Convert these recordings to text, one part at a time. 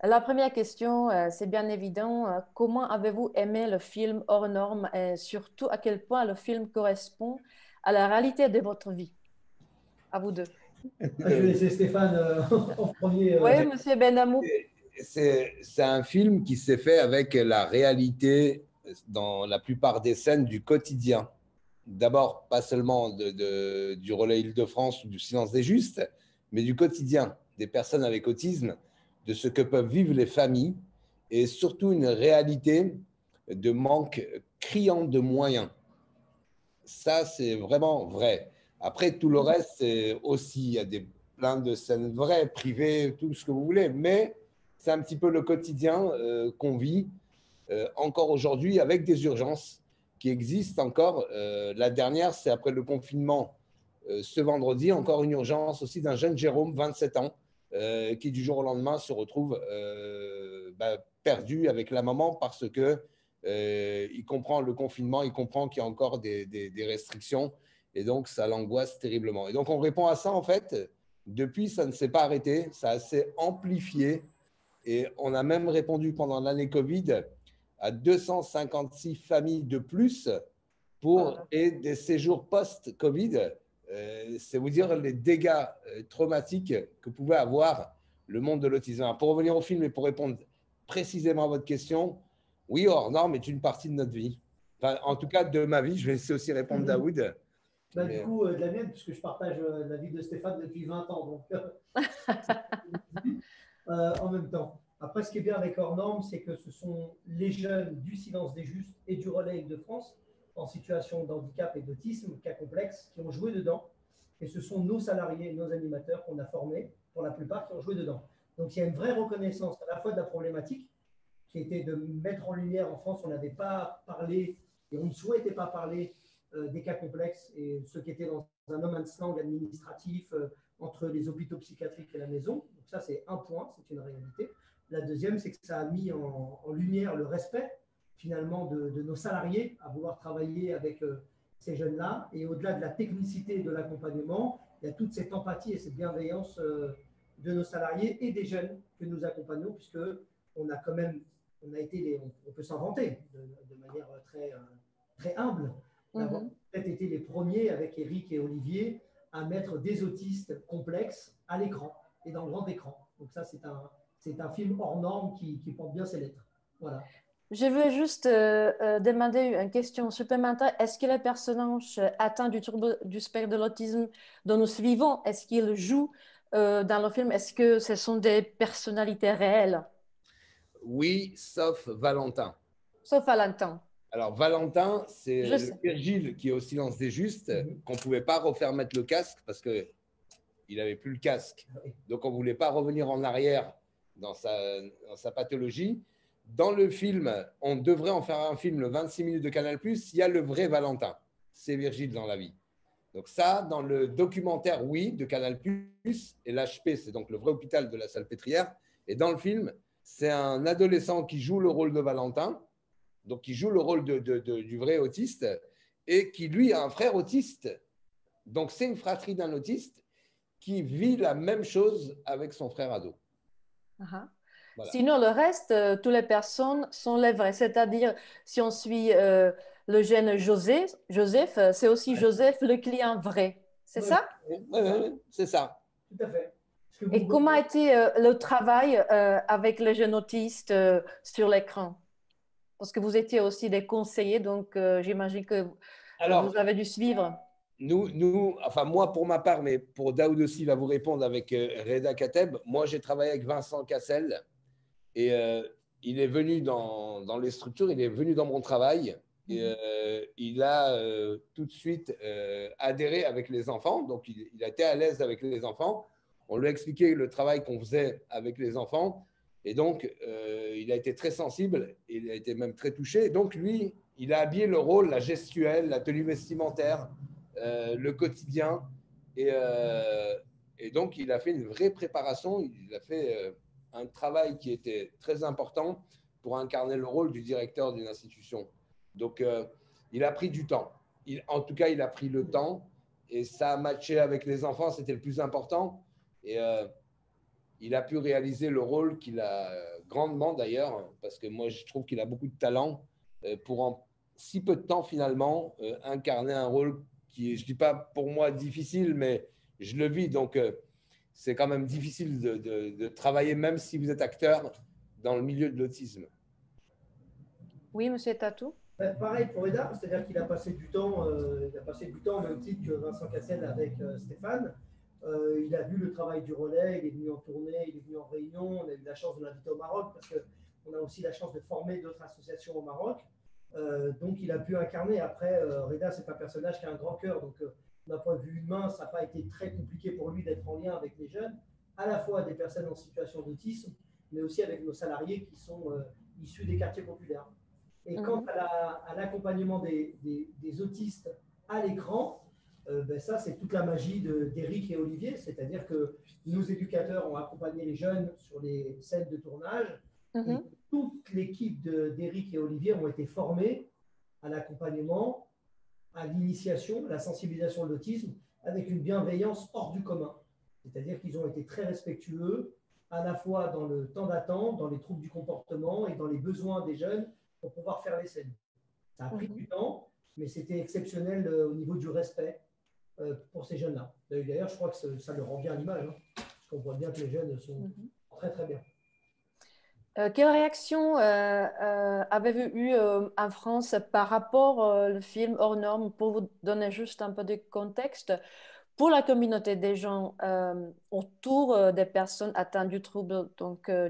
La première question, c'est bien évident. Comment avez-vous aimé le film Hors Normes et surtout à quel point le film correspond à la réalité de votre vie, à vous deux? Je vais laisser Stéphane en premier. Oui, Monsieur Benamou. C'est un film qui s'est fait avec la réalité dans la plupart des scènes du quotidien. D'abord, pas seulement du relais Île-de-France ou du silence des justes, mais du quotidien des personnes avec autisme, de ce que peuvent vivre les familles et surtout une réalité de manque criant de moyens. Ça, c'est vraiment vrai. Après, tout le reste, c'est aussi, il y a plein de scènes vraies, privées, tout ce que vous voulez, mais c'est un petit peu le quotidien qu'on vit encore aujourd'hui avec des urgences qui existent encore. La dernière, c'est après le confinement, ce vendredi, encore une urgence aussi d'un jeune Jérôme, 27 ans, qui du jour au lendemain se retrouve perdu avec la maman parce que il comprend le confinement, il comprend qu'il y a encore des restrictions et donc ça l'angoisse terriblement. Et donc on répond à ça en fait. Depuis, ça ne s'est pas arrêté, ça s'est amplifié et on a même répondu pendant l'année Covid à 256 familles de plus pour et des séjours post-Covid. C'est vous dire les dégâts traumatiques que pouvait avoir le monde de l'autisme. Pour revenir au film et pour répondre précisément à votre question, oui, Hors Norme est une partie de notre vie. Enfin, en tout cas, de ma vie. Je vais laisser aussi répondre Daoud. Du coup, de la mienne, puisque je partage la vie de Stéphane depuis 20 ans. Donc, en même temps. Après, ce qui est bien avec Hors Normes, c'est que ce sont les jeunes du Silence des Justes et du Relais Île-de-France en situation de handicap et d'autisme, cas complexe, qui ont joué dedans. Et ce sont nos salariés, nos animateurs qu'on a formés, pour la plupart, qui ont joué dedans. Donc, il y a une vraie reconnaissance à la fois de la problématique, qui était de mettre en lumière en France, on n'avait pas parlé et on ne souhaitait pas parler des cas complexes et ceux qui étaient dans un no man's land administratif entre les hôpitaux psychiatriques et la maison. Donc ça, c'est un point, c'est une réalité. La deuxième, c'est que ça a mis en lumière le respect finalement de nos salariés à vouloir travailler avec ces jeunes-là. Et au-delà de la technicité de l'accompagnement, il y a toute cette empathie et cette bienveillance de nos salariés et des jeunes que nous accompagnons, puisque on a quand même, on peut s'en vanter de manière très humble, d'avoir peut-être été les premiers avec Eric et Olivier à mettre des autistes complexes à l'écran et dans le grand écran. Donc ça, c'est un film hors norme qui porte bien ses lettres. Voilà. Je veux juste demander une question supplémentaire. Est-ce que les personnages atteints du spectre de l'autisme dont nous suivons, est-ce qu'ils jouent dans le film? Est-ce que ce sont des personnalités réelles? Oui, sauf Valentin. Sauf Valentin. Alors, Valentin, Je c'est le sais. Virgile qui est au silence des justes, qu'on ne pouvait pas refaire mettre le casque parce qu'il n'avait plus le casque. Donc, on ne voulait pas revenir en arrière dans sa pathologie. Dans le film, on devrait en faire un film, le 26 minutes de Canal+, il y a le vrai Valentin. C'est Virgile dans la vie. Donc ça, dans le documentaire, oui, de Canal+, et l'HP, c'est donc le vrai hôpital de la Salpêtrière. Et dans le film, c'est un adolescent qui joue le rôle de Valentin, donc qui joue le rôle du vrai autiste, et qui, lui, a un frère autiste. Donc c'est une fratrie d'un autiste qui vit la même chose avec son frère ado. Uh-huh. Voilà. Sinon, le reste, toutes les personnes sont les vraies. C'est-à-dire, si on suit le jeune Joseph, c'est aussi Joseph le client vrai. C'est ça? Oui, c'est ça. Tout à fait. Et comment a été le travail avec les jeunes autistes sur l'écran? Parce que vous étiez aussi des conseillers, donc j'imagine que vous avez dû suivre. Enfin moi pour ma part, mais pour Daoud aussi, il va vous répondre avec Reda Kateb. Moi, j'ai travaillé avec Vincent Cassel et il est venu dans les structures, il est venu dans mon travail et il a tout de suite adhéré avec les enfants. Donc, il a été à l'aise avec les enfants. On lui a expliqué le travail qu'on faisait avec les enfants. Et donc, il a été très sensible, il a été même très touché. Et donc, lui, il a habillé le rôle, la gestuelle, la tenue vestimentaire, le quotidien. Et donc, il a fait une vraie préparation. Il a fait un travail qui était très important pour incarner le rôle du directeur d'une institution. Donc, il a pris du temps. En tout cas, il a pris le temps et ça a matché avec les enfants, c'était le plus important. Et il a pu réaliser le rôle qu'il a grandement d'ailleurs, parce que moi je trouve qu'il a beaucoup de talent pour en si peu de temps finalement incarner un rôle qui est, je ne dis pas pour moi difficile, mais je le vis, donc c'est quand même difficile de travailler même si vous êtes acteur dans le milieu de l'autisme. Oui, monsieur Tatou. Pareil pour Eda, c'est-à-dire qu'il a passé du temps, au même titre que Vincent Cassel avec Stéphane. Il a vu le travail du relais, il est venu en tournée, il est venu en réunion. On a eu la chance de l'inviter au Maroc parce qu'on a aussi la chance de former d'autres associations au Maroc. Donc il a pu incarner. Après, Reda, c'est un personnage qui a un grand cœur. Donc d'un point de vue humain, ça n'a pas été très compliqué pour lui d'être en lien avec les jeunes, à la fois des personnes en situation d'autisme, mais aussi avec nos salariés qui sont issus des quartiers populaires. Et quant à l'accompagnement des autistes à l'écran, ben ça, c'est toute la magie d'Éric et Olivier. C'est-à-dire que nos éducateurs ont accompagné les jeunes sur les scènes de tournage. Et toute l'équipe d'Éric et Olivier ont été formés à l'accompagnement, à l'initiation, à la sensibilisation de l'autisme, avec une bienveillance hors du commun. C'est-à-dire qu'ils ont été très respectueux, à la fois dans le temps d'attente, dans les troubles du comportement et dans les besoins des jeunes pour pouvoir faire les scènes. Ça a pris du temps, mais c'était exceptionnel au niveau du respect pour ces jeunes-là. D'ailleurs, je crois que ça leur rend bien l'image, hein, parce qu'on voit bien que les jeunes sont très, très bien. Quelle réaction avez-vous eu en France par rapport au film Hors Normes? Pour vous donner juste un peu de contexte, pour la communauté des gens autour des personnes atteintes du trouble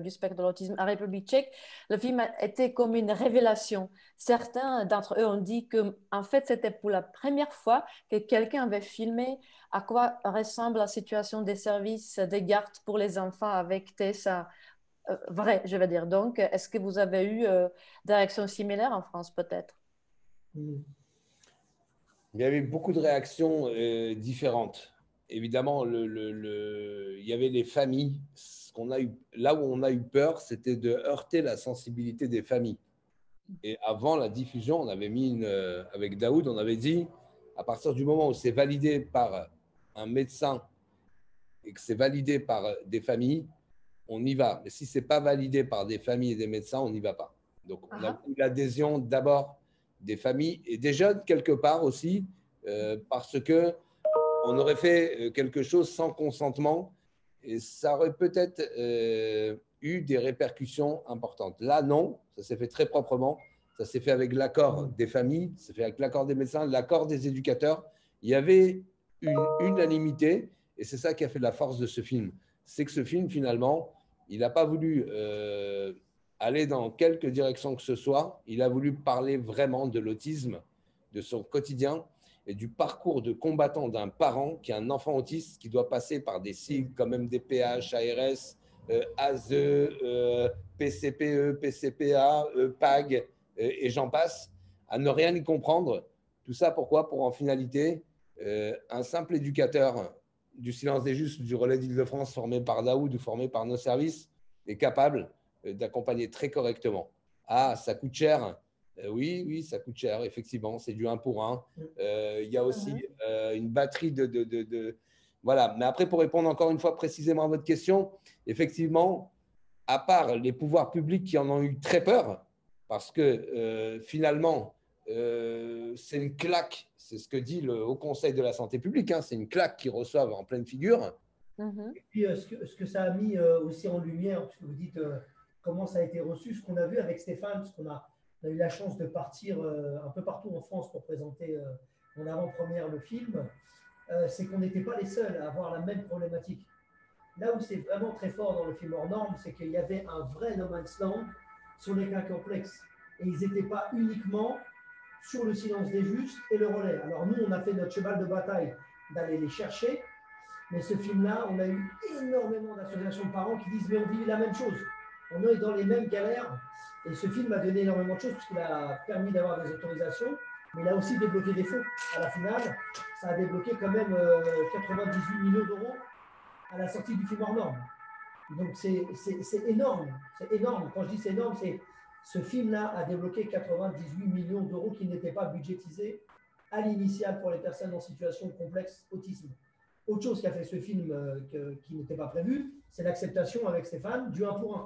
du spectre de l'autisme en République tchèque, le film a été comme une révélation. Certains d'entre eux ont dit que, en fait, c'était pour la première fois que quelqu'un avait filmé à quoi ressemble la situation des services de garde pour les enfants avec Tessa. Vrai, je veux dire. Donc, est-ce que vous avez eu des réactions similaires en France, peut-être? Il y avait beaucoup de réactions différentes. Évidemment, il y avait les familles. Là où on a eu peur, c'était de heurter la sensibilité des familles. Et avant la diffusion, on avait mis avec Daoud, on avait dit, à partir du moment où c'est validé par un médecin et que c'est validé par des familles, on y va. Mais si ce n'est pas validé par des familles et des médecins, on n'y va pas. Donc, on a eu l'adhésion d'abord des familles et des jeunes, quelque part aussi, parce qu'on aurait fait quelque chose sans consentement et ça aurait peut-être eu des répercussions importantes. Là, non, ça s'est fait très proprement. Ça s'est fait avec l'accord des familles, ça s'est fait avec l'accord des médecins, l'accord des éducateurs. Il y avait une unanimité et c'est ça qui a fait la force de ce film. C'est que ce film, finalement, il n'a pas voulu aller dans quelque direction que ce soit. Il a voulu parler vraiment de l'autisme, de son quotidien et du parcours de combattant d'un parent qui a un enfant autiste qui doit passer par des sigles comme MDPH, ARS, ASE, PCPE, PCPA, PAG, et j'en passe, à ne rien y comprendre. Tout ça, pourquoi? Pour en finalité, un simple éducateur du silence des justes, du relais d'Île-de-France formé par Daoud ou formé par nos services, est capable d'accompagner très correctement. Ah, ça coûte cher. Oui, ça coûte cher, effectivement, c'est du 1 pour 1. Il y a aussi une batterie Voilà, mais après, pour répondre encore une fois précisément à votre question, effectivement, à part les pouvoirs publics qui en ont eu très peur, parce que finalement, c'est une claque, c'est ce que dit le Haut Conseil de la Santé publique, hein, c'est une claque qu'ils reçoivent en pleine figure. Et puis, ce que ça a mis aussi en lumière, parce que vous dites comment ça a été reçu, ce qu'on a vu avec Stéphane, parce qu'on a eu la chance de partir un peu partout en France pour présenter en avant-première le film, c'est qu'on n'était pas les seuls à avoir la même problématique. Là où c'est vraiment très fort dans le film Hors Normes, c'est qu'il y avait un vrai no man's land sur les cas complexes. Et ils n'étaient pas uniquement sur le silence des justes et le relais. Alors nous, on a fait notre cheval de bataille d'aller les chercher, mais ce film-là, on a eu énormément d'associations de parents qui disent « mais on vit la même chose, on est dans les mêmes galères ». Et ce film a donné énormément de choses puisqu'il a permis d'avoir des autorisations, mais il a aussi débloqué des fonds. À la finale, ça a débloqué quand même 98 millions d'euros à la sortie du film Hors Normes. Donc c'est énorme, c'est énorme. Quand je dis c'est énorme, c'est ce film-là a débloqué 98 millions d'euros qui n'étaient pas budgétisés à l'initial pour les personnes en situation de complexe autisme. autre chose qui a fait ce film qui n'était pas prévu, c'est l'acceptation avec Stéphane du 1 pour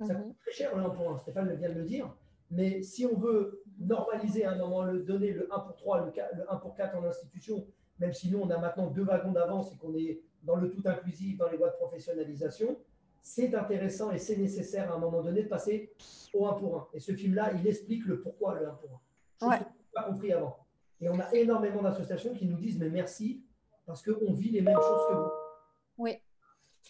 1. Ça coûte très cher le 1 pour 1, Stéphane vient de le dire. Mais si on veut normaliser à un moment donné le 1 pour 3, le 1 pour 4 en institution, même si nous, on a maintenant 2 wagons d'avance et qu'on est dans le tout inclusif, dans les voies de professionnalisation, c'est intéressant et c'est nécessaire à un moment donné de passer au 1 pour 1. Et ce film-là, il explique le pourquoi le 1 pour 1. Chose que je n'ai pas compris avant. Et on a énormément d'associations qui nous disent mais merci parce qu'on vit les mêmes choses que vous. Oui.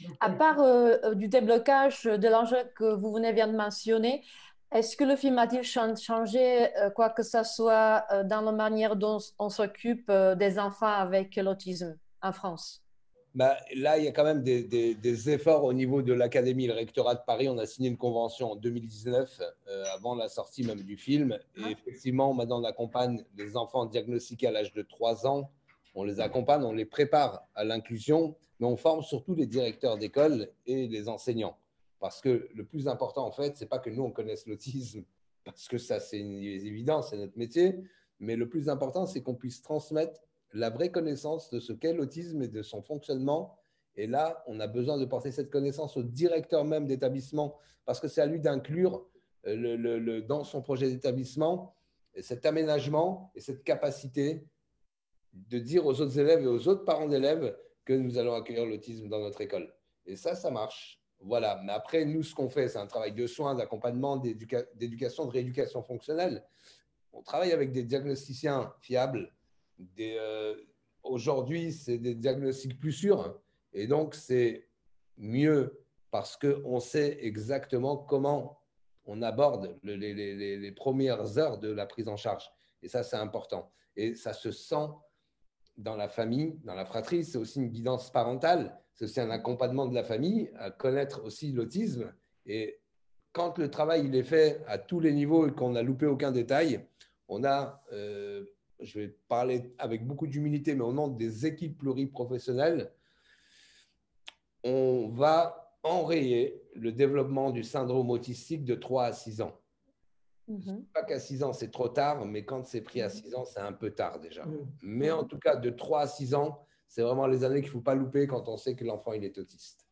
Donc, à part du déblocage de l'enjeu que vous venez bien de mentionner, est-ce que le film a-t-il changé quoi que ce soit dans la manière dont on s'occupe des enfants avec l'autisme en France? Bah, là, il y a quand même des efforts au niveau de l'Académie, le rectorat de Paris. On a signé une convention en 2019, avant la sortie même du film. Et effectivement, maintenant, on accompagne les enfants diagnostiqués à l'âge de 3 ans. On les accompagne, on les prépare à l'inclusion, mais on forme surtout les directeurs d'école et les enseignants. Parce que le plus important, en fait, ce n'est pas que nous, on connaisse l'autisme, parce que ça, c'est une évidence, c'est notre métier. Mais le plus important, c'est qu'on puisse transmettre la vraie connaissance de ce qu'est l'autisme et de son fonctionnement. Et là, on a besoin de porter cette connaissance au directeur même d'établissement parce que c'est à lui d'inclure dans son projet d'établissement cet aménagement et cette capacité de dire aux autres élèves et aux autres parents d'élèves que nous allons accueillir l'autisme dans notre école. Et ça marche. Voilà. Mais après, nous, ce qu'on fait, c'est un travail de soins, d'accompagnement, d'éducation, de rééducation fonctionnelle. On travaille avec des diagnosticiens fiables. Aujourd'hui, c'est des diagnostics plus sûrs et donc c'est mieux parce qu'on sait exactement comment on aborde les premières heures de la prise en charge. Et ça, c'est important. Et ça se sent dans la famille, dans la fratrie. C'est aussi une guidance parentale. C'est aussi un accompagnement de la famille à connaître aussi l'autisme. Et quand le travail il est fait à tous les niveaux et qu'on n'a loupé aucun détail, on a, je vais parler avec beaucoup d'humilité, mais au nom des équipes pluriprofessionnelles, on va enrayer le développement du syndrome autistique de 3 à 6 ans. Pas qu'à 6 ans, c'est trop tard, mais quand c'est pris à 6 ans, c'est un peu tard déjà. Mais en tout cas, de 3 à 6 ans, c'est vraiment les années qu'il ne faut pas louper quand on sait que l'enfant il est autiste.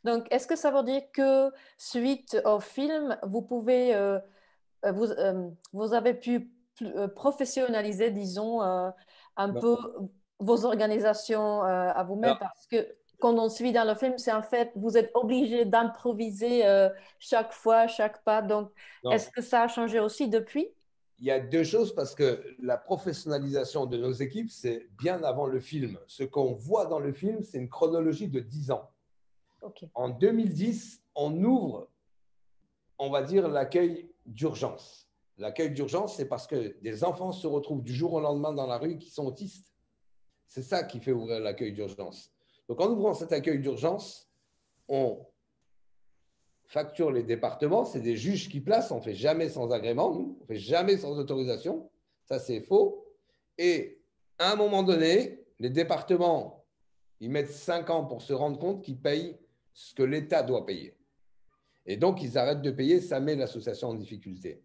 Donc, est-ce que ça veut dire que suite au film, vous pouvez, vous avez pu professionnaliser, disons, un peu vos organisations à vous-même parce que quand on suit dans le film, c'est en fait, vous êtes obligé d'improviser chaque fois, chaque pas. Donc, est-ce que ça a changé aussi depuis? Il y a 2 choses parce que la professionnalisation de nos équipes, c'est bien avant le film. Ce qu'on voit dans le film, c'est une chronologie de 10 ans. En 2010, on ouvre, on va dire, l'accueil d'urgence. L'accueil d'urgence, c'est parce que des enfants se retrouvent du jour au lendemain dans la rue qui sont autistes. C'est ça qui fait ouvrir l'accueil d'urgence. Donc, en ouvrant cet accueil d'urgence, on facture les départements. C'est des juges qui placent. On ne fait jamais sans agrément, nous. On ne fait jamais sans autorisation. Ça, c'est faux. Et à un moment donné, les départements, ils mettent 5 ans pour se rendre compte qu'ils payent ce que l'État doit payer. Et donc, ils arrêtent de payer, ça met l'association en difficulté.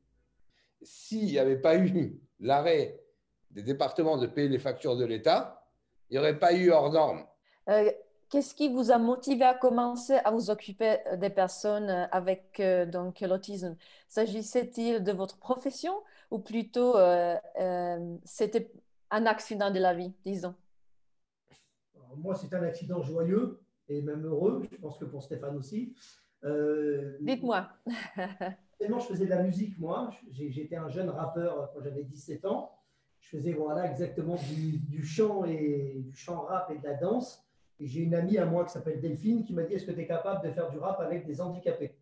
S'il n'y avait pas eu l'arrêt des départements de payer les factures de l'État, il n'y aurait pas eu hors norme. Qu'est-ce qui vous a motivé à commencer à vous occuper des personnes avec donc, l'autisme? S'agissait-il de votre profession ou plutôt c'était un accident de la vie, disons? Alors, moi, c'est un accident joyeux et même heureux, je pense que pour Stéphane aussi. Dites-moi. Je faisais de la musique, moi. J'étais un jeune rappeur quand j'avais 17 ans. Je faisais voilà, exactement du chant rap et de la danse. Et j'ai une amie à moi qui s'appelle Delphine qui m'a dit: est-ce que tu es capable de faire du rap avec des handicapés?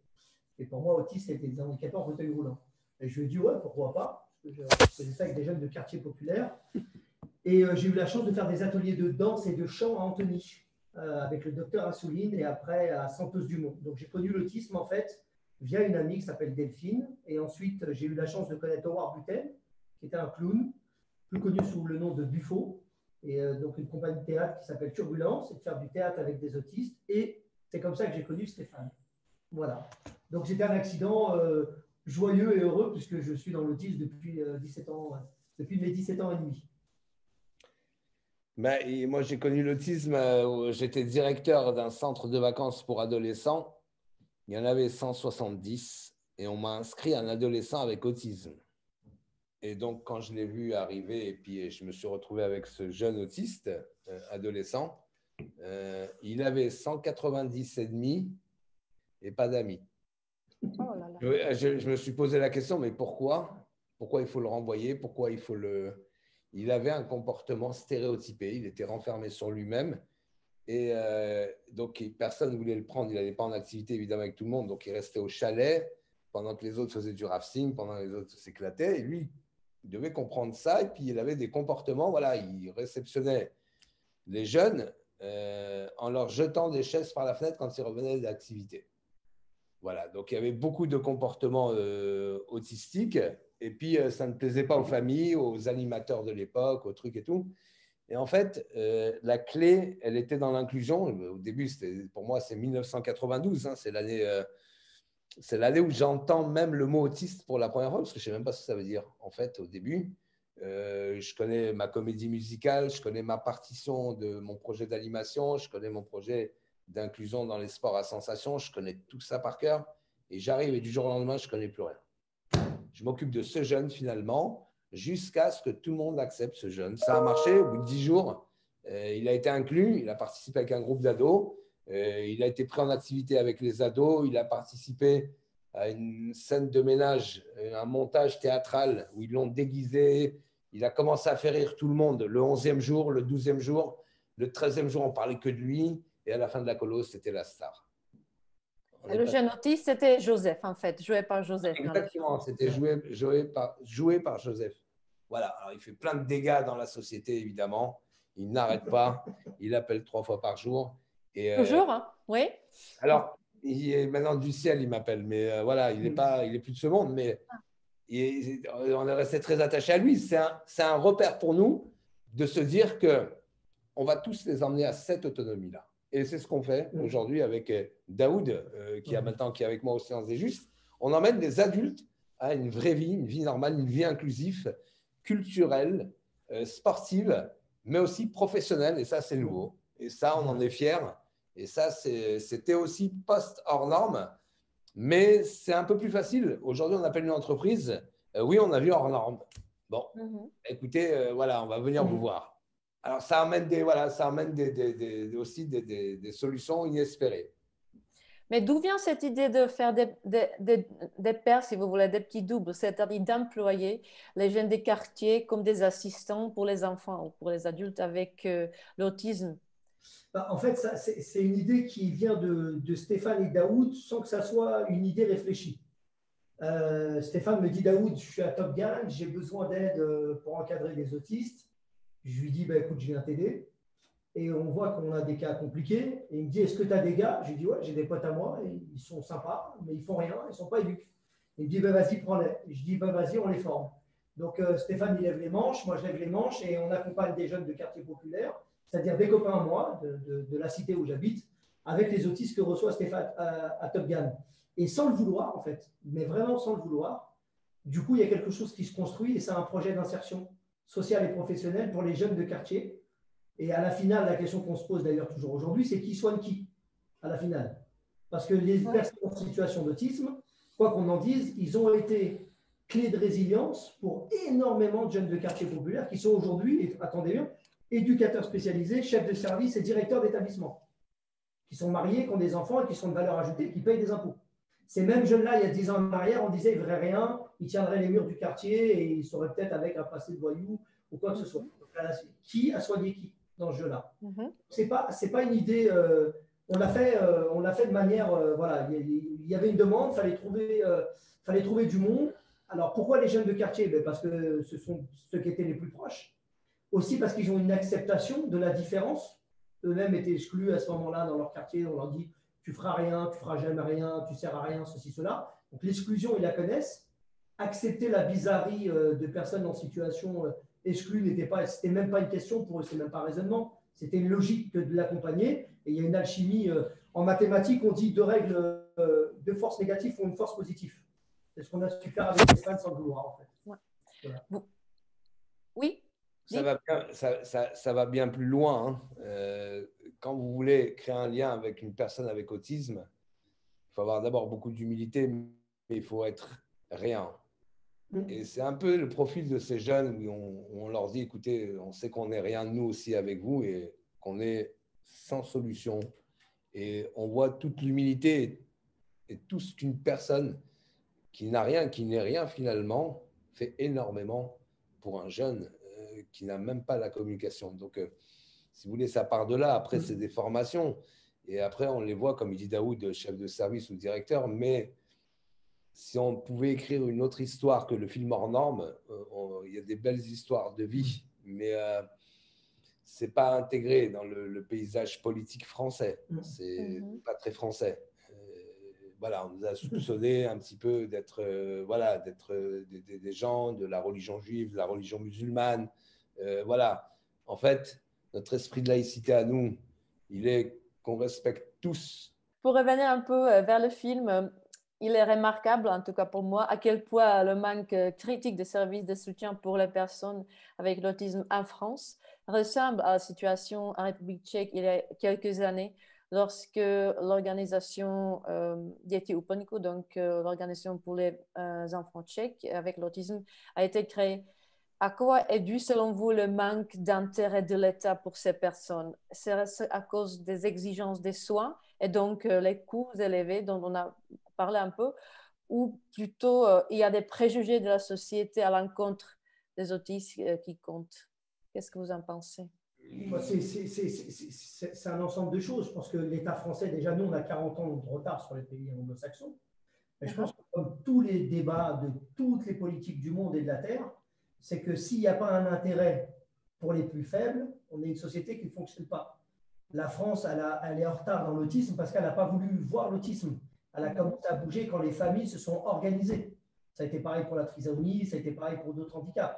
Et pour moi, autistes, c'était des handicapés en fauteuil roulant. Et je lui ai dit: ouais, pourquoi pas? Parce que je faisais ça avec des jeunes de quartier populaire. Et j'ai eu la chance de faire des ateliers de danse et de chant à Antony, avec le docteur Assouline et après à Santos-Dumont. Donc j'ai connu l'autisme en fait via une amie qui s'appelle Delphine. Et ensuite, j'ai eu la chance de connaître Howard Buten, qui était un clown, plus connu sous le nom de Buffo. Et donc une compagnie de théâtre qui s'appelle Turbulence, et de faire du théâtre avec des autistes. Et c'est comme ça que j'ai connu Stéphane. Voilà. Donc c'était un accident joyeux et heureux puisque je suis dans l'autisme depuis 17 ans, depuis mes 17 ans et demi. Et moi, j'ai connu l'autisme, j'étais directeur d'un centre de vacances pour adolescents. Il y en avait 170 et on m'a inscrit un adolescent avec autisme. Et donc, quand je l'ai vu arriver et puis je me suis retrouvé avec ce jeune autiste adolescent, il avait 190 et demi et pas d'amis. Oh là là. Je me suis posé la question, mais pourquoi? Pourquoi il faut le renvoyer? Pourquoi il faut le… Il avait un comportement stéréotypé, il était renfermé sur lui-même. Et donc, personne ne voulait le prendre. Il n'allait pas en activité, évidemment, avec tout le monde. Donc, il restait au chalet pendant que les autres faisaient du rafting, pendant que les autres s'éclataient. Et lui, il devait comprendre ça. Et puis, il avait des comportements. Voilà, il réceptionnait les jeunes en leur jetant des chaises par la fenêtre quand ils revenaient d'activité. Voilà, donc il y avait beaucoup de comportements autistiques. Et puis, ça ne plaisait pas aux familles, aux animateurs de l'époque, aux trucs et tout. Et en fait, la clé, elle était dans l'inclusion. Au début, pour moi, c'est 1992. Hein, c'est l'année où j'entends même le mot autiste pour la première fois, parce que je ne sais même pas ce que ça veut dire, en fait, au début. Je connais ma comédie musicale, je connais ma partition de mon projet d'animation, je connais mon projet d'inclusion dans les sports à sensation, je connais tout ça par cœur. Et j'arrive et du jour au lendemain, je ne connais plus rien. Je m'occupe de ce jeune finalement, jusqu'à ce que tout le monde accepte ce jeune. Ça a marché, au bout de 10 jours, il a été inclus, il a participé avec un groupe d'ados, il a été pris en activité avec les ados, il a participé à une scène de ménage, un montage théâtral où ils l'ont déguisé, il a commencé à faire rire tout le monde le 11e jour, le 12e jour, le 13e jour, on ne parlait que de lui, et à la fin de la colo, c'était la star. Le jeune autiste, c'était Joseph, en fait, joué par Joseph. Exactement, c'était joué par Joseph. Voilà, alors il fait plein de dégâts dans la société, évidemment. Il n'arrête pas, il appelle 3 fois par jour. Et, toujours, hein? Oui. Alors, il est maintenant du ciel, il m'appelle, mais voilà, il est plus de ce monde, mais on est resté très attaché à lui. C'est un repère pour nous de se dire qu'on va tous les emmener à cette autonomie-là. Et c'est ce qu'on fait aujourd'hui avec Daoud, qui est avec moi aux Séances des Justes. On emmène des adultes à une vraie vie, une vie normale, une vie inclusive, culturelle, sportive, mais aussi professionnelle. Et ça, c'est nouveau. Et ça, on en est fiers. Et ça, c'était aussi post-hors norme. Mais c'est un peu plus facile. Aujourd'hui, on appelle une entreprise. Oui, on a vu hors norme. Bon, écoutez, voilà, on va venir vous voir. Alors, ça amène, aussi des solutions inespérées. Mais d'où vient cette idée de faire des pairs, si vous voulez, des petits doubles, c'est-à-dire d'employer les jeunes des quartiers comme des assistants pour les enfants ou pour les adultes avec l'autisme? En fait, c'est une idée qui vient de Stéphane et Daoud sans que ça soit une idée réfléchie. Stéphane me dit, Daoud, je suis à Top Gun, j'ai besoin d'aide pour encadrer des autistes. Je lui dis, bah, écoute, je viens t'aider. Et on voit qu'on a des cas compliqués. Et il me dit, est-ce que tu as des gars? Je lui dis, ouais, j'ai des potes à moi, et ils sont sympas, mais ils font rien, ils ne sont pas éduques. Il me dit, bah, vas-y, prends-les. Je dis, bah, vas-y, on les forme. Donc Stéphane, il lève les manches, moi je lève les manches, et on accompagne des jeunes de quartier populaire, c'est-à-dire des copains à moi, de la cité où j'habite, avec les autistes que reçoit Stéphane à Top Gun. Et sans le vouloir, en fait, mais vraiment sans le vouloir, du coup, il y a quelque chose qui se construit, et c'est un projet d'insertion sociale et professionnelle pour les jeunes de quartier. Et à la finale, la question qu'on se pose d'ailleurs toujours aujourd'hui, c'est qui soigne qui à la finale? Parce que les personnes en situation d'autisme, quoi qu'on en dise, ils ont été clés de résilience pour énormément de jeunes de quartier populaire qui sont aujourd'hui, attendez bien, éducateurs spécialisés, chefs de service et directeurs d'établissement, qui sont mariés, qui ont des enfants et qui sont de valeur ajoutée, qui payent des impôts. Ces mêmes jeunes-là, il y a 10 ans en arrière, on disait qu'ils ne feraient rien, ils tiendraient les murs du quartier et ils seraient peut-être avec un passé de voyous ou quoi que ce soit. Donc là, qui a soigné qui dans ce jeu-là? C'est pas une idée. On l'a fait de manière. Voilà, il y avait une demande, fallait trouver du monde. Alors pourquoi les jeunes de quartier? Parce que ce sont ceux qui étaient les plus proches. Aussi parce qu'ils ont une acceptation de la différence. Eux-mêmes étaient exclus à ce moment-là dans leur quartier. On leur dit tu feras rien, tu feras jamais rien, tu sers à rien, ceci, cela. Donc l'exclusion, ils la connaissent. Accepter la bizarrerie de personnes en situation exclues c'était même pas une question pour eux, c'était même pas un raisonnement. C'était une logique de l'accompagner. Et il y a une alchimie. En mathématiques, on dit deux forces négatives font une force positive. C'est ce qu'on a su faire avec Stéphane sans le vouloir, en fait. Ouais. Voilà. Oui. Ça va bien, ça va bien plus loin, hein. Quand vous voulez créer un lien avec une personne avec autisme, il faut avoir d'abord beaucoup d'humilité, mais il faut être rien. Et c'est un peu le profil de ces jeunes où on leur dit, écoutez, on sait qu'on n'est rien, nous aussi, avec vous, et qu'on est sans solution. Et on voit toute l'humilité et tout ce qu'une personne qui n'a rien, qui n'est rien finalement, fait énormément pour un jeune qui n'a même pas la communication. Donc, si vous voulez, ça part de là. Après, c'est des formations. Et après, on les voit, comme il dit Daoud, chef de service ou directeur. Mais si on pouvait écrire une autre histoire que le film hors norme, il y a des belles histoires de vie. Mais ce n'est pas intégré dans le paysage politique français. C'est pas très français. Voilà, on nous a soupçonné un petit peu d'être voilà, des gens de la religion juive, de la religion musulmane. Voilà. En fait, notre esprit de laïcité à nous, il est qu'on respecte tous. Pour revenir un peu vers le film, il est remarquable, en tout cas pour moi, à quel point le manque critique de services de soutien pour les personnes avec l'autisme en France ressemble à la situation en République tchèque il y a quelques années, lorsque l'organisation Děti uprchlíků, donc l'organisation pour les enfants tchèques avec l'autisme, a été créée. À quoi est dû, selon vous, le manque d'intérêt de l'État pour ces personnes? C'est à cause des exigences des soins et donc les coûts élevés dont on a parlé un peu, ou plutôt il y a des préjugés de la société à l'encontre des autistes qui comptent? Qu'est-ce que vous en pensez? C'est un ensemble de choses. Je pense que l'État français, déjà, nous, on a 40 ans de retard sur les pays anglo-saxons. Mais je pense que comme tous les débats de toutes les politiques du monde et de la Terre, c'est que s'il n'y a pas un intérêt pour les plus faibles, on est une société qui ne fonctionne pas. La France, elle est en retard dans l'autisme parce qu'elle n'a pas voulu voir l'autisme. Elle a commencé à bouger quand les familles se sont organisées. Ça a été pareil pour la trisomie, ça a été pareil pour d'autres handicaps.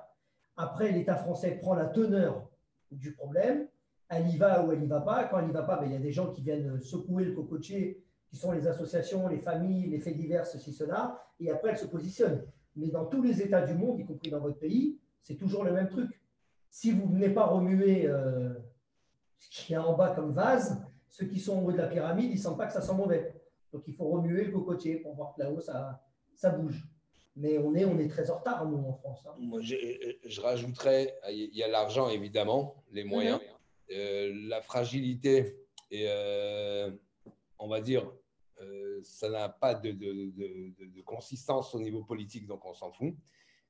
Après, l'État français prend la teneur du problème, elle y va ou elle n'y va pas. Quand elle n'y va pas, il y a des gens qui viennent secouer le cocotier, qui sont les associations, les familles, les faits divers, ceci, cela, et après elle se positionne. Mais dans tous les États du monde, y compris dans votre pays, c'est toujours le même truc. Si vous ne venez pas remuer ce qu'il y a en bas comme vase, ceux qui sont en haut de la pyramide, ils ne sentent pas que ça sent mauvais. Donc il faut remuer le cocotier pour voir que là-haut, ça bouge. Mais on est très en retard, nous, en France. Hein. Moi, je rajouterais, il y a l'argent, évidemment, les moyens, la fragilité et, on va dire, ça n'a pas de consistance au niveau politique, donc on s'en fout.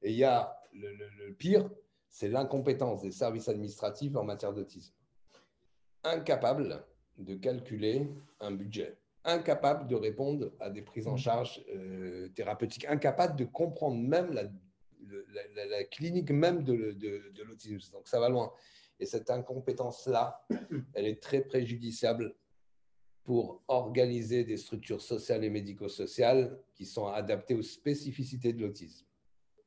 Et il y a le pire, c'est l'incompétence des services administratifs en matière d'autisme. Incapable de calculer un budget, incapable de répondre à des prises en charge thérapeutiques, incapable de comprendre même la clinique même de l'autisme. Donc ça va loin. Et cette incompétence-là, elle est très préjudiciable pour organiser des structures sociales et médico-sociales qui sont adaptées aux spécificités de l'autisme.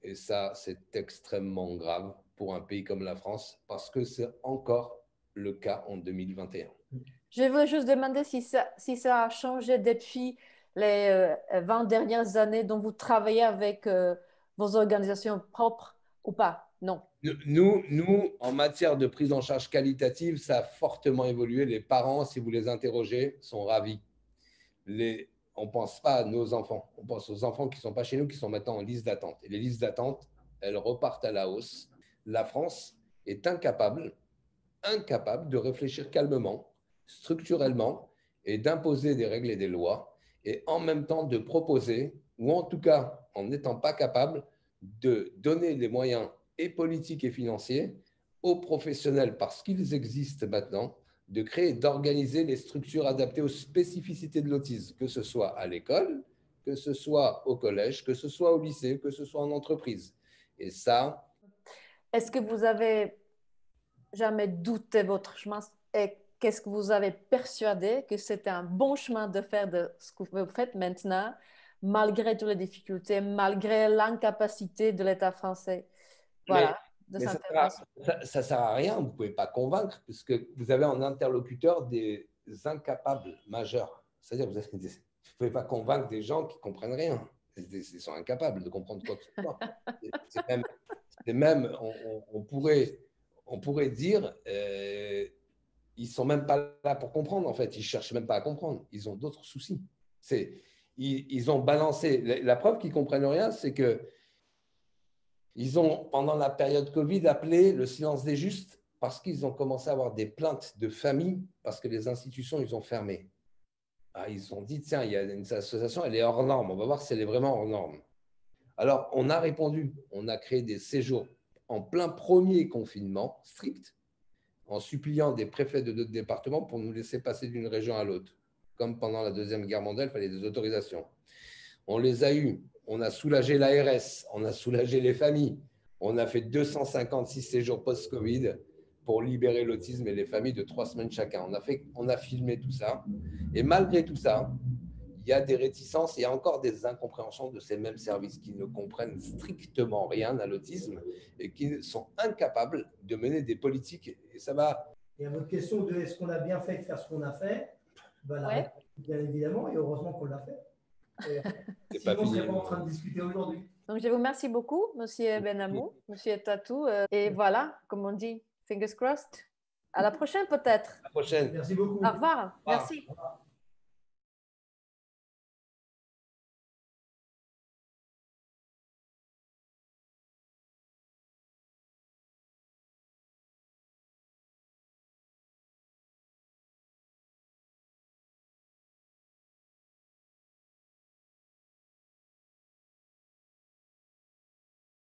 Et ça, c'est extrêmement grave pour un pays comme la France, parce que c'est encore le cas en 2021. Je voulais juste demander si ça a changé depuis les 20 dernières années dont vous travaillez avec vos organisations propres ou pas? Non. Nous, en matière de prise en charge qualitative, ça a fortement évolué. Les parents, si vous les interrogez, sont ravis. On ne pense pas à nos enfants. On pense aux enfants qui ne sont pas chez nous, qui sont maintenant en liste d'attente. Et les listes d'attente, elles repartent à la hausse. La France est incapable de réfléchir calmement, structurellement, et d'imposer des règles et des lois, et en même temps de proposer, ou en tout cas en n'étant pas capable, de donner les moyens et politiques et financiers aux professionnels, parce qu'ils existent maintenant, de créer et d'organiser les structures adaptées aux spécificités de l'autisme, que ce soit à l'école, que ce soit au collège, que ce soit au lycée, que ce soit en entreprise. Et ça… Est-ce que vous avez jamais douté votre chemin et qu'est-ce que vous avez persuadé que c'était un bon chemin de faire de ce que vous faites maintenant, malgré toutes les difficultés, malgré l'incapacité de l'État français? Voilà. Mais ça ne sert à rien, vous ne pouvez pas convaincre, puisque vous avez en interlocuteur des incapables majeurs. C'est-à-dire que vous ne pouvez pas convaincre des gens qui ne comprennent rien. Ils sont incapables de comprendre quoi que ce soit. C'est même on on pourrait dire, ils sont même pas là pour comprendre, en fait. Ils cherchent même pas à comprendre. Ils ont d'autres soucis. Ils ont balancé. La preuve qu'ils comprennent rien, c'est que ils ont, pendant la période Covid, appelé le silence des justes parce qu'ils ont commencé à avoir des plaintes de familles parce que les institutions, ils ont fermé. Ah, ils ont dit, tiens, il y a une association, elle est hors norme. On va voir si elle est vraiment hors norme. Alors, on a répondu. On a créé des séjours en plein premier confinement strict, en suppliant des préfets de d'autres départements pour nous laisser passer d'une région à l'autre. Comme pendant la Deuxième Guerre mondiale, il fallait des autorisations. On les a eus. On a soulagé l'ARS, on a soulagé les familles. On a fait 256 séjours post-Covid pour libérer l'autisme et les familles de 3 semaines chacun. On a filmé tout ça. Et malgré tout ça, il y a des réticences, il y a encore des incompréhensions de ces mêmes services qui ne comprennent strictement rien à l'autisme et qui sont incapables de mener des politiques. Et ça va. Et à votre question de est-ce qu'on a bien fait de faire ce qu'on a fait, ben, la réponse, bien évidemment, et heureusement qu'on l'a fait. Sinon, on ne serait pas en train de discuter aujourd'hui. Donc, je vous remercie beaucoup, Monsieur Benhamou, Monsieur Tatou. Et voilà, comme on dit, fingers crossed. À la prochaine, peut-être. À la prochaine. Merci beaucoup. Au revoir. Merci. Au revoir.